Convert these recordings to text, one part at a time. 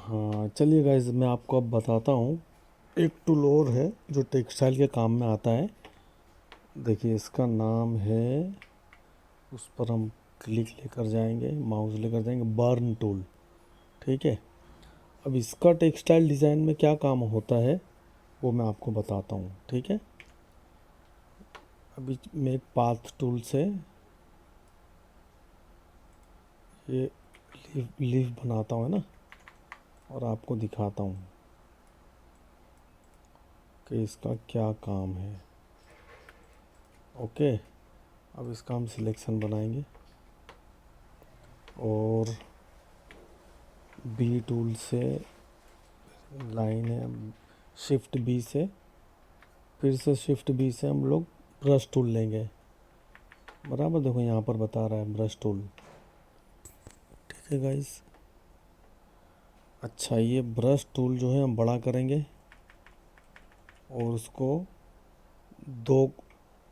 हाँ चलिए गाइस, मैं आपको अब बताता हूँ। एक टूल और है जो टेक्सटाइल के काम में आता है। देखिए इसका नाम है, उस पर हम क्लिक लेकर जाएंगे, माउस लेकर जाएंगे, बर्न टूल। ठीक है। अब इसका टेक्सटाइल डिज़ाइन में क्या काम होता है वो मैं आपको बताता हूँ। ठीक है। अभी मैं एक पाथ टूल से ये लीफ बनाता हूँ, है ना, और आपको दिखाता हूँ कि इसका क्या काम है। ओके। अब इसका हम सिलेक्शन बनाएंगे और बी टूल से लाइन है, शिफ्ट बी से, फिर से शिफ्ट बी से हम लोग ब्रश टूल लेंगे। बराबर, देखो यहाँ पर बता रहा है ब्रश टूल। ठीक है गाइस। अच्छा, ये ब्रश टूल जो है हम बड़ा करेंगे और उसको दो,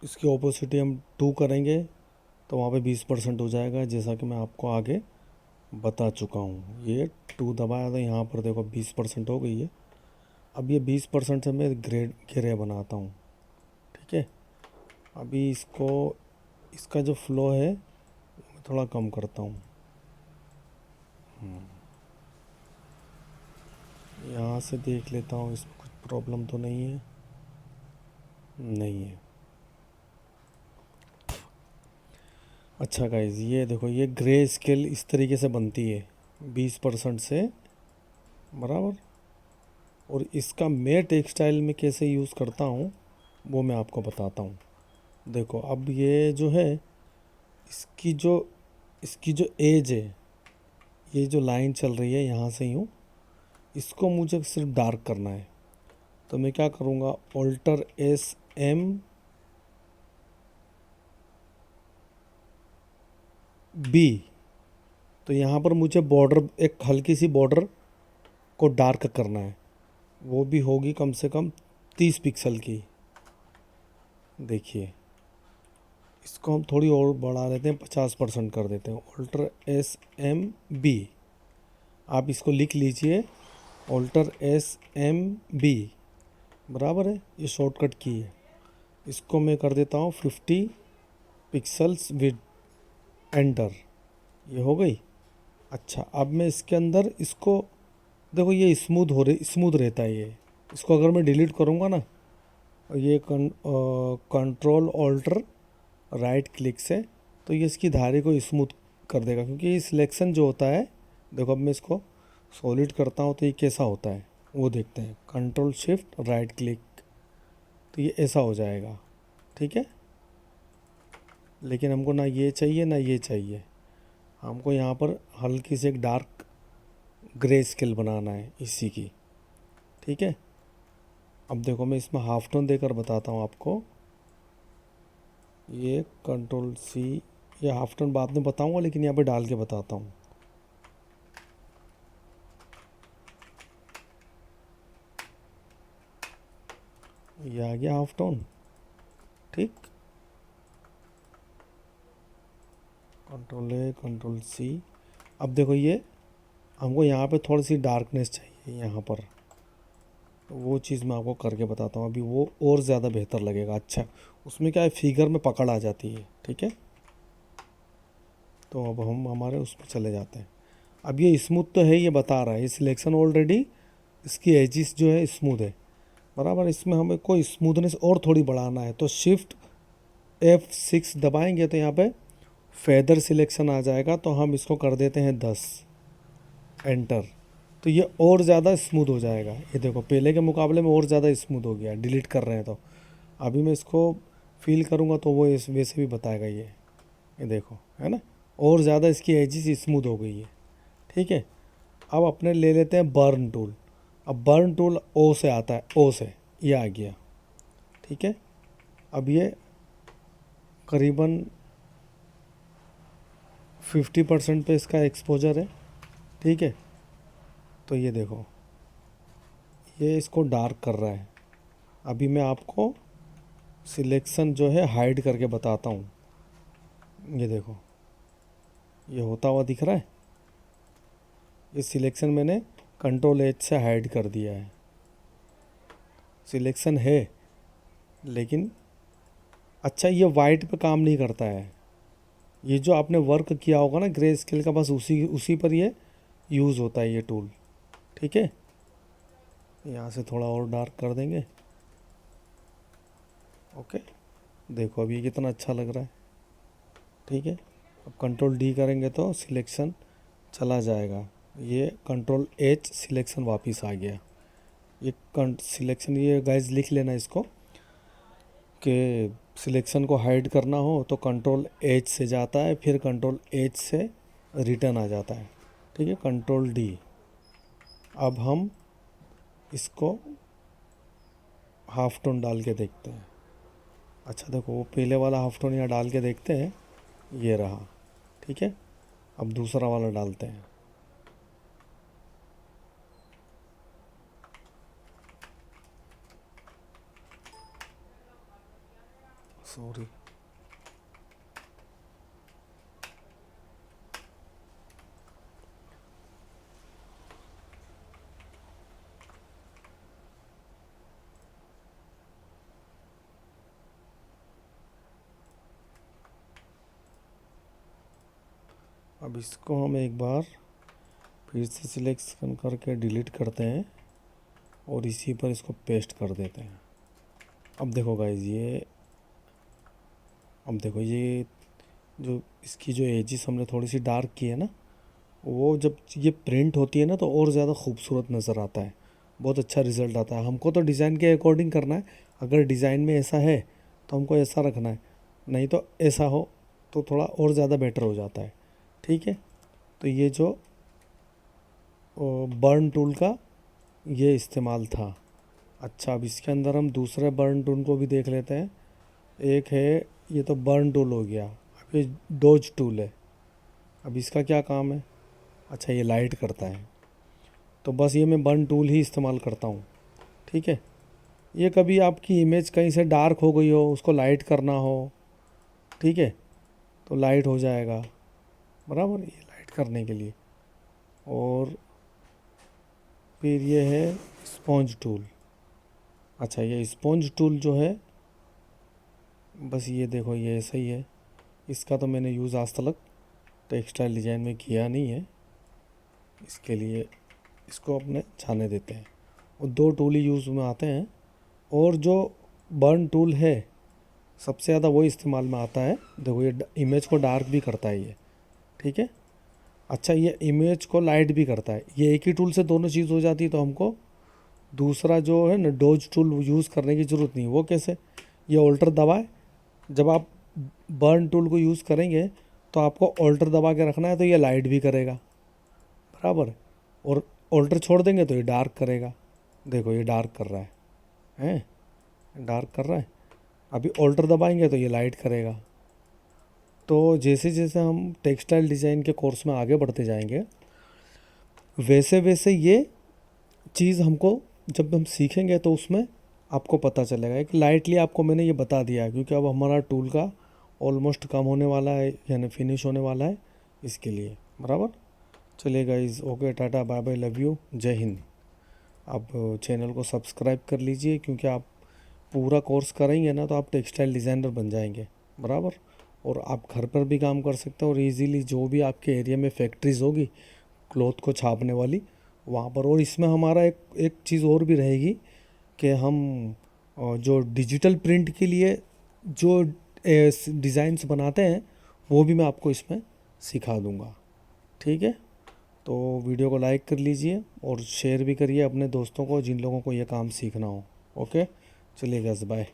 इसकी ऑपोसिटी हम 2 करेंगे तो वहाँ पे 20% हो जाएगा, जैसा कि मैं आपको आगे बता चुका हूँ। ये 2 दबाया तो यहाँ पर देखो 20% हो गई है। अब ये 20% से मैं घेरे बनाता हूँ। ठीक है। अभी इसको, इसका जो फ्लो है मैं थोड़ा कम करता हूँ। यहाँ से देख लेता हूँ इसमें कुछ प्रॉब्लम तो नहीं है। नहीं है। अच्छा गाइज, ये देखो, ये ग्रे स्केल इस तरीके से बनती है 20% से। बराबर। और इसका मैं टेक्सटाइल में कैसे यूज़ करता हूँ वो मैं आपको बताता हूँ। देखो अब ये जो है, इसकी जो इसकी जो एज है, ये जो लाइन चल रही है यहाँ से यूँ, इसको मुझे सिर्फ डार्क करना है। तो मैं क्या करूँगा, ऑल्टर एस एम बी। तो यहाँ पर मुझे बॉर्डर, एक हल्की सी बॉर्डर को डार्क करना है। वो भी होगी कम से कम 30 पिक्सल की। देखिए इसको हम थोड़ी और बढ़ा देते हैं, 50% कर देते हैं। ऑल्टर एस एम बी, आप इसको लिख लीजिए, ऑल्टर एस एम बी। बराबर है, ये शॉर्टकट की है। इसको मैं कर देता हूँ 50 पिक्सल्स विद एंटर। ये हो गई। अच्छा, अब मैं इसके अंदर इसको, देखो ये स्मूथ रहता है ये। इसको अगर मैं डिलीट करूँगा ना, ये कंट्रोल ऑल्टर राइट क्लिक से, तो ये इसकी धारी को स्मूथ कर देगा, क्योंकि ये सिलेक्शन जो होता है, देखो अब मैं इसको सॉलिड करता हूँ तो ये कैसा होता है वो देखते हैं। कंट्रोल शिफ्ट राइट क्लिक, तो ये ऐसा हो जाएगा। ठीक है। लेकिन हमको ना ये चाहिए ना ये चाहिए, हमको यहाँ पर हल्की से एक डार्क ग्रे स्केल बनाना है इसी की। ठीक है। अब देखो मैं इसमें हाफ टोन देकर बताता हूँ आपको। ये कंट्रोल सी, ये हाफ टोन बाद में बताऊँगा, लेकिन यहाँ पे डाल के बताता हूँ। ये आ गया हाफ टोन। ठीक। Control A control C. अब देखो ये, हमको यहाँ पे थोड़ी सी डार्कनेस चाहिए यहाँ पर, तो वो चीज़ मैं आपको करके बताता हूँ अभी, वो और ज़्यादा बेहतर लगेगा। अच्छा, उसमें क्या है, फिगर में पकड़ आ जाती है। ठीक है। तो अब हम हमारे उस पर चले जाते हैं। अब ये स्मूथ तो है, ये बता रहा है, ये सिलेक्शन ऑलरेडी, इसकी एजिस जो है स्मूथ है। बराबर। इसमें हमें कोई स्मूथनेस और थोड़ी बढ़ाना है, तो शिफ्ट F6 दबाएंगे तो यहाँ पे फेदर सिलेक्शन आ जाएगा, तो हम इसको कर देते हैं 10, एंटर। तो ये और ज़्यादा स्मूथ हो जाएगा। ये देखो पहले के मुकाबले में और ज़्यादा स्मूथ हो गया, डिलीट कर रहे हैं तो। अभी मैं इसको फील करूँगा तो वो इस वैसे भी बताएगा ये देखो, है ना, और ज़्यादा इसकी एजिस स्मूथ हो गई है। ठीक है। अब अपने ले लेते हैं बर्न टूल। अब बर्न टूल ओ से आता है, ओ से ये आ गया। ठीक है। अब ये करीबन 50% पे इसका एक्सपोजर है। ठीक है। तो ये देखो, ये इसको डार्क कर रहा है। अभी मैं आपको सिलेक्शन जो है हाइड करके बताता हूँ। ये देखो, ये होता हुआ दिख रहा है। ये सिलेक्शन मैंने कंट्रोल एच से हाइड कर दिया है। सिलेक्शन है लेकिन अच्छा ये वाइट पे काम नहीं करता है। ये जो आपने वर्क किया होगा ना ग्रे स्केल का, बस उसी उसी पर ये यूज़ होता है ये टूल। ठीक है, यहाँ से थोड़ा और डार्क कर देंगे। ओके, देखो अभी ये कितना अच्छा लग रहा है। ठीक है, अब कंट्रोल डी करेंगे तो सिलेक्शन चला जाएगा। ये कंट्रोल एच सिलेक्शन वापस आ गया। ये सिलेक्शन, ये गाइस लिख लेना इसको कि सिलेक्शन को हाइड करना हो तो कंट्रोल एच से जाता है, फिर कंट्रोल एच से रिटर्न आ जाता है। ठीक है, कंट्रोल डी। अब हम इसको हाफ टोन डाल के देखते हैं। अच्छा देखो, वो पहले वाला हाफ टोन यहाँ डाल के देखते हैं, ये रहा। ठीक है, अब दूसरा वाला डालते हैं। सॉरी, अब इसको हम एक बार फिर से सिलेक्शन करके डिलीट करते हैं और इसी पर इसको पेस्ट कर देते हैं। अब देखो गाइज, ये अब देखो ये जो इसकी जो एजिस हमने थोड़ी सी डार्क की है ना, वो जब ये प्रिंट होती है ना तो और ज़्यादा खूबसूरत नज़र आता है, बहुत अच्छा रिज़ल्ट आता है। हमको तो डिज़ाइन के अकॉर्डिंग करना है। अगर डिज़ाइन में ऐसा है तो हमको ऐसा रखना है, नहीं तो ऐसा हो तो थोड़ा और ज़्यादा बेटर हो जाता है। ठीक है, तो ये जो बर्न टूल का ये इस्तेमाल था। अच्छा, अब इसके अंदर हम दूसरे बर्न टूल को भी देख लेते हैं। एक है, ये तो बर्न टूल हो गया। अब ये डोज टूल है। अब इसका क्या काम है? अच्छा, ये लाइट करता है, तो बस ये मैं बर्न टूल ही इस्तेमाल करता हूँ। ठीक है, ये कभी आपकी इमेज कहीं से डार्क हो गई हो, उसको लाइट करना हो, ठीक है, तो लाइट हो जाएगा बराबर, ये लाइट करने के लिए। और फिर ये है स्पॉन्ज टूल। अच्छा, ये स्पॉन्ज टूल जो है, बस ये देखो ये ऐसा ही है। इसका तो मैंने यूज़ आज तक टेक्सटाइल डिज़ाइन में किया नहीं है, इसके लिए इसको अपने जाने देते हैं। और दो टूल ही यूज़ में आते हैं, और जो बर्न टूल है सबसे ज़्यादा वही इस्तेमाल में आता है। देखो ये इमेज को डार्क भी करता है ये। ठीक है, अच्छा ये इमेज को लाइट भी करता है। ये एक ही टूल से दोनों चीज़ हो जाती है, तो हमको दूसरा जो है ना डोज टूल यूज़ करने की ज़रूरत नहीं। वो कैसे? ये ऑल्टर दबाए, जब आप बर्न टूल को यूज़ करेंगे तो आपको ऑल्टर दबा के रखना है, तो ये लाइट भी करेगा बराबर, और ऑल्टर छोड़ देंगे तो ये डार्क करेगा। देखो ये डार्क कर रहा है, डार्क कर रहा है। अभी ऑल्टर दबाएंगे तो ये लाइट करेगा। तो जैसे जैसे हम टेक्सटाइल डिज़ाइन के कोर्स में आगे बढ़ते जाएंगे, वैसे वैसे ये चीज़ हमको जब हम सीखेंगे तो उसमें आपको पता चलेगा। एक लाइटली आपको मैंने ये बता दिया है, क्योंकि अब हमारा टूल का ऑलमोस्ट कम होने वाला है, यानी फिनिश होने वाला है, इसके लिए बराबर। चलिए guys, okay, tata, bye bye, love you, जय हिंद। आप चैनल को सब्सक्राइब कर लीजिए, क्योंकि आप पूरा कोर्स करेंगे ना तो आप टेक्सटाइल डिज़ाइनर बन जाएंगे बराबर। और आप घर पर भी काम कर सकते हैं, और इजीली जो भी आपके एरिया में फैक्ट्रीज़ होगी क्लॉथ को छापने वाली, वहाँ पर। और इसमें हमारा एक एक चीज़ और भी रहेगी कि हम जो डिजिटल प्रिंट के लिए जो डिज़ाइंस बनाते हैं वो भी मैं आपको इसमें सिखा दूँगा। ठीक है, तो वीडियो को लाइक कर लीजिए और शेयर भी करिए अपने दोस्तों को जिन लोगों को ये काम सीखना हो। ओके, चलिए गाइस, बाय।